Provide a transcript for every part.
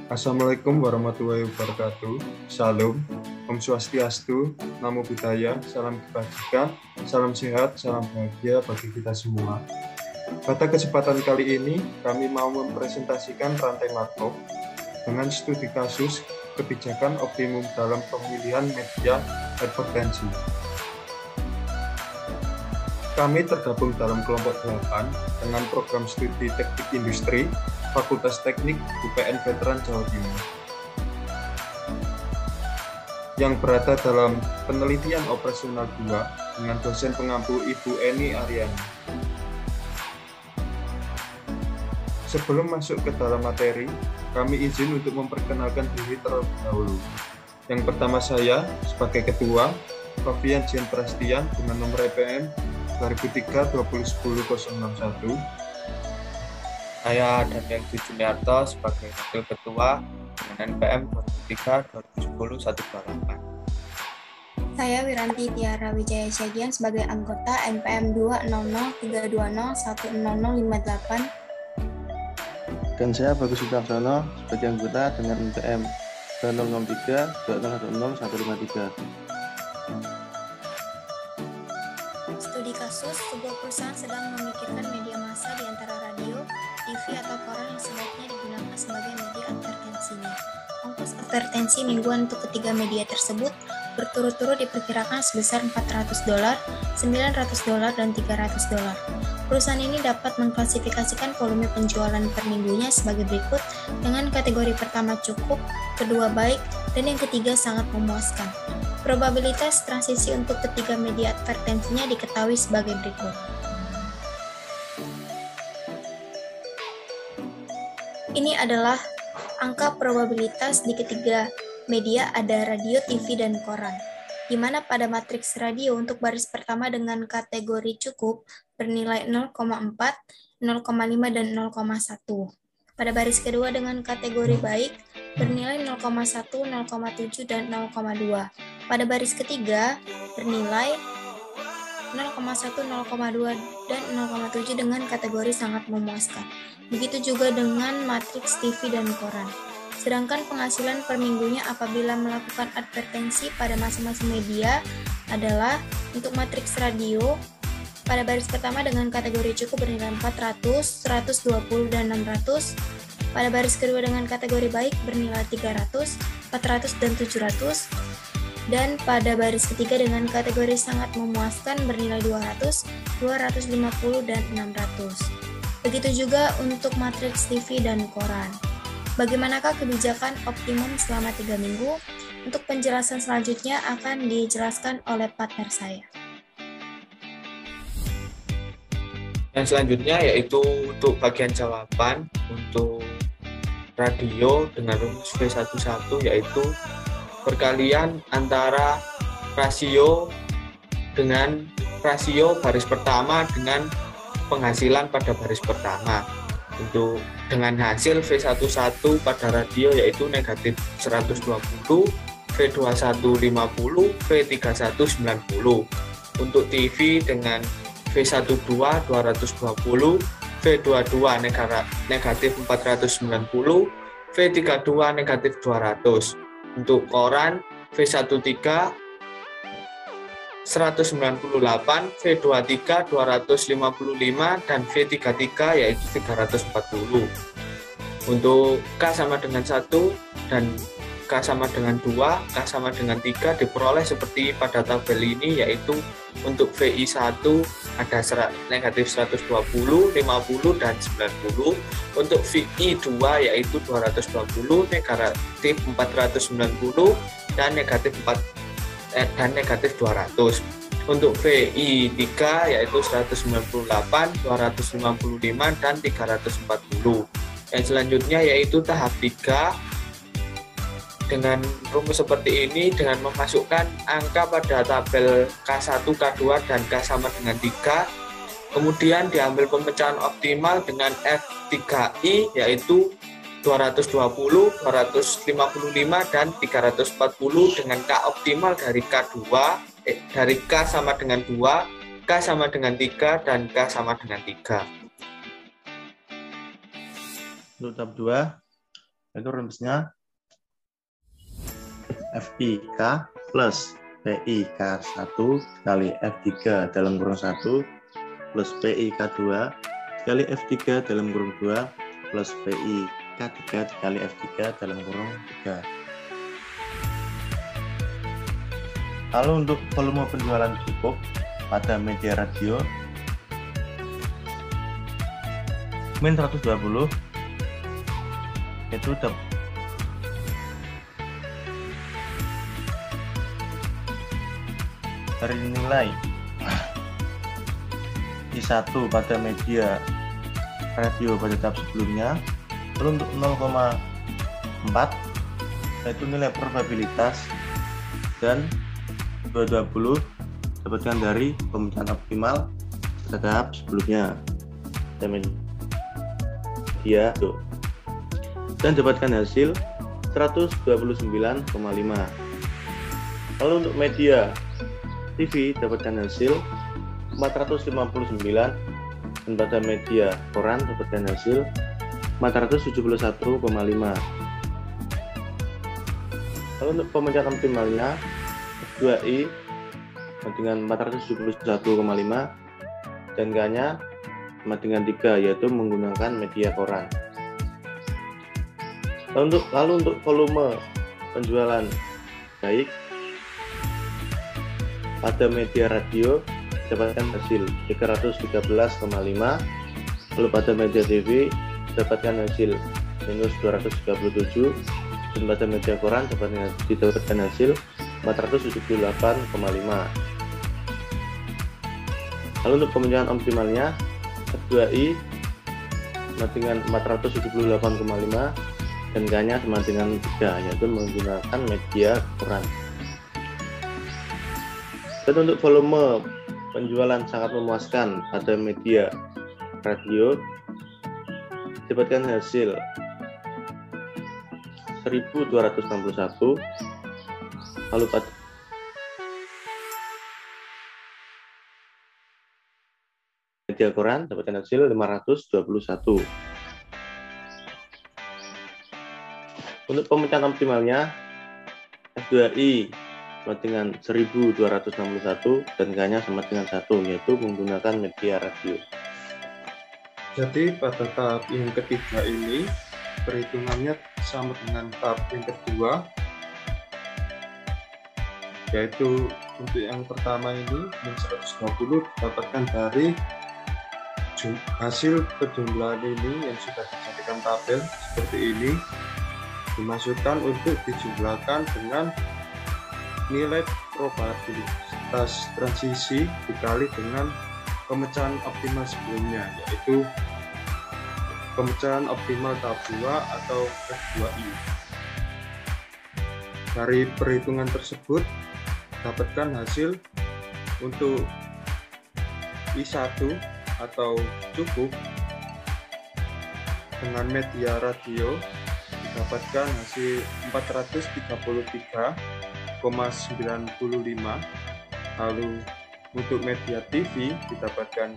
Assalamualaikum warahmatullahi wabarakatuh. Salam, Om Swastiastu, Namo Buddhaya, salam kebajikan, salam sehat, salam bahagia bagi kita semua. Pada kesempatan kali ini, kami mau mempresentasikan rantai markup dengan studi kasus kebijakan optimum dalam pemilihan media advertensi. Kami tergabung dalam kelompok 8 dengan program studi teknik industri Fakultas Teknik UPN Veteran Jawa Timur yang berada dalam penelitian operasional 2 dengan dosen pengampu Ibu Eni Aryani. Sebelum masuk ke dalam materi, kami izin untuk memperkenalkan diri terlebih dahulu. Yang pertama saya sebagai ketua, Sofian Jen Prastian dengan nomor EPM 2003-2010-061. Saya Daniel Juniarto sebagai Wakil Ketua dengan NPM 2003-2010-128. Saya Wiranti Tiara Wijaya Syagian sebagai anggota NPM 20032010058. Dan saya Bagus Sutarsono sebagai anggota dengan NPM 2003-2010-153. Studi kasus, sebuah perusahaan sedang memikirkan media massa di antara radio, TV, atau koran yang sebaiknya digunakan sebagai media advertensinya. Ongkos advertensi mingguan untuk ketiga media tersebut berturut-turut diperkirakan sebesar $400, $900, dan $300. Perusahaan ini dapat mengklasifikasikan volume penjualan per minggunya sebagai berikut, dengan kategori pertama cukup, kedua baik, dan yang ketiga sangat memuaskan. Probabilitas transisi untuk ketiga media advertensinya diketahui sebagai berikut. Ini adalah angka probabilitas di ketiga media ada radio, TV, dan koran, di mana pada matriks radio untuk baris pertama dengan kategori cukup bernilai 0,4, 0,5, dan 0,1. Pada baris kedua dengan kategori baik bernilai 0,1, 0,7, dan 0,2. Pada baris ketiga bernilai 0,1, 0,2, dan 0,7 dengan kategori sangat memuaskan. Begitu juga dengan matriks TV dan koran. Sedangkan penghasilan per minggunya apabila melakukan advertensi pada masing-masing media adalah untuk matriks radio pada baris pertama dengan kategori cukup bernilai 400, 120, dan 600. Pada baris kedua dengan kategori baik bernilai 300, 400, dan 700. Dan pada baris ketiga dengan kategori sangat memuaskan bernilai 200, 250, dan 600. Begitu juga untuk matriks TV dan koran. Bagaimanakah kebijakan optimum selama 3 minggu? Untuk penjelasan selanjutnya akan dijelaskan oleh partner saya. Yang selanjutnya yaitu untuk bagian jawaban untuk radio dengan rumus V11 yaitu perkalian antara rasio baris pertama dengan penghasilan pada baris pertama. Untuk dengan hasil V11 pada radio yaitu negatif 120, V21 50, V31 90. Untuk TV dengan V12 220, V22 negatif 490, V32 negatif 200. Untuk koran V13 198, V23 255, dan V33 yaitu 340. Untuk K sama dengan 1 dan K sama dengan 2, K sama dengan 3 diperoleh seperti pada tabel ini, yaitu untuk VI1 ada negatif 120, 50, dan 90. Untuk VI2 yaitu 220, negatif 490, dan negatif 200. Untuk VI3 yaitu 198, 255, dan 340. Yang selanjutnya yaitu tahap 3 dengan rumus seperti ini dengan memasukkan angka pada tabel K1, K2, dan K sama dengan 3. Kemudian diambil pemecahan optimal dengan F3I yaitu 220, 255, dan 340 dengan K optimal dari dari K sama dengan 2, K sama dengan 3, dan K sama dengan 3. Untuk tahap 2, Itu rumusnya FIK plus PIK1 kali F3 dalam kurung 1 plus PIK2 kali F3 dalam kurung 2 plus PIK3 kali F3 dalam kurung 3. Lalu untuk volume penjualan cukup pada media radio min 120 itu dari nilai I1 pada media radio pada tahap sebelumnya. Lalu untuk 0,4 yaitu nilai probabilitas, dan 220 dapatkan dari pemecahan optimal pada tahap sebelumnya media dan dapatkan hasil 129,5. Lalu untuk media TV dapatkan hasil 459, dan pada media koran dapatkan hasil 471,5. Lalu untuk pemecahan optimalnya F2I dengan 471,5 dan K-nya sama dengan 3, yaitu menggunakan media koran. Lalu untuk volume penjualan baik pada media radio dapatkan hasil 313,5, lalu pada media TV dapatkan hasil minus 237, dan pada media koran didapatkan hasil 478,5. Lalu untuk pemecahan optimalnya F2I sama dengan 478,5 dan K-nya sama dengan 3, yaitu menggunakan media koran. Dan untuk volume penjualan sangat memuaskan pada media radio dapatkan hasil 1.261, lalu pada media koran dapatkan hasil 521. Untuk pemecahan optimalnya F2I sama dengan 1.261 dan K-nya sama dengan 1, yaitu menggunakan media radio. Jadi pada tahap yang ketiga ini perhitungannya sama dengan tahap yang kedua, yaitu untuk yang pertama ini min 120 didapatkan dari hasil penjumlahan ini yang sudah dijadikan tabel seperti ini, dimasukkan untuk dijumlahkan dengan nilai probabilitas transisi dikali dengan pemecahan optimal sebelumnya, yaitu pemecahan optimal tahap 2 atau F2I. Dari perhitungan tersebut dapatkan hasil untuk I1 atau cukup dengan media radio didapatkan hasil 433,95, lalu untuk media TV didapatkan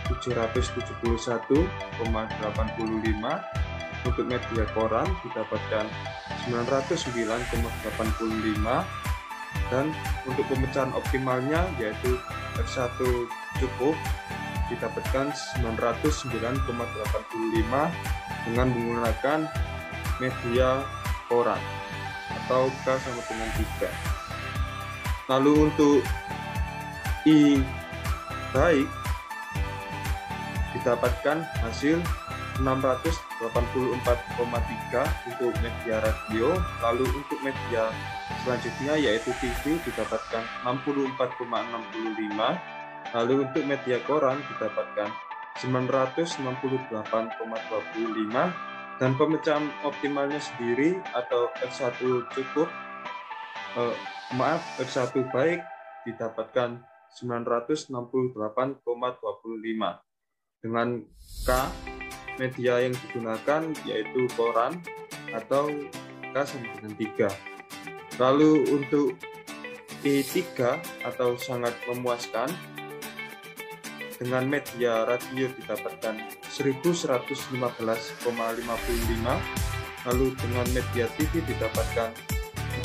771,85, untuk media koran didapatkan 909,85, dan untuk pemecahan optimalnya yaitu F1 cukup didapatkan 909,85 dengan menggunakan media koran atau K sama dengan 3. Lalu untuk I baik didapatkan hasil 684,3 untuk media radio, lalu untuk media selanjutnya yaitu TV didapatkan 64,65, lalu untuk media koran didapatkan 968,25, dan pemecahan optimalnya sendiri atau F1 cukup F1 baik didapatkan 968,25 dengan K media yang digunakan yaitu koran atau K sama dengan 3. Lalu untuk I3 atau sangat memuaskan dengan media radio didapatkan 1115,55, Lalu dengan media TV didapatkan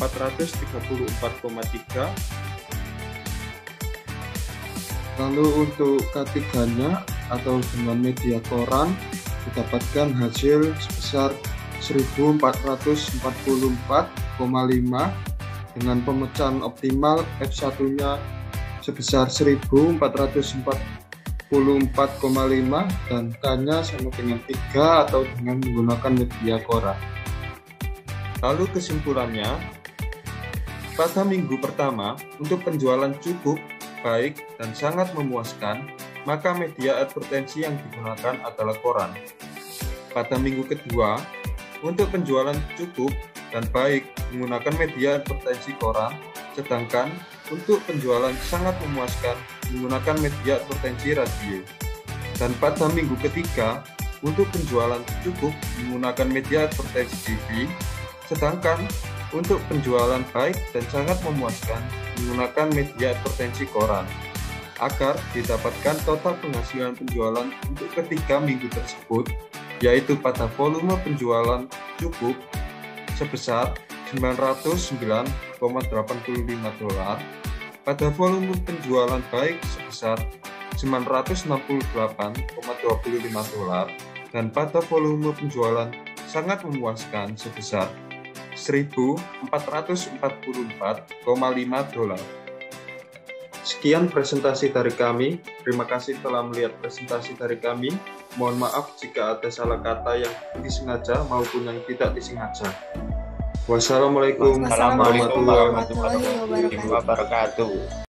434,3. Lalu untuk K3-nya atau dengan media koran didapatkan hasil sebesar 1444,5 dengan pemecahan optimal F1-nya sebesar 1444,5 dan K-nya sama dengan 3 atau dengan menggunakan media koran. Lalu kesimpulannya, pada minggu pertama untuk penjualan cukup, baik, dan sangat memuaskan, maka media advertensi yang digunakan adalah koran. Pada minggu kedua, untuk penjualan cukup dan baik menggunakan media advertensi koran, sedangkan untuk penjualan sangat memuaskan menggunakan media advertensi radio. Dan pada minggu ketiga, untuk penjualan cukup menggunakan media advertensi TV, sedangkan untuk penjualan baik dan sangat memuaskan menggunakan media advertensi koran, agar didapatkan total penghasilan penjualan untuk ketiga minggu tersebut, yaitu pada volume penjualan cukup sebesar $909,85, pada volume penjualan baik sebesar $968,25, dan pada volume penjualan sangat memuaskan sebesar $1.444,5. Sekian presentasi dari kami. Terima kasih telah melihat presentasi dari kami. Mohon maaf jika ada salah kata yang disengaja maupun yang tidak disengaja. Wassalamualaikum Assalamualaikum warahmatullahi warahmatullahi wabarakatuh.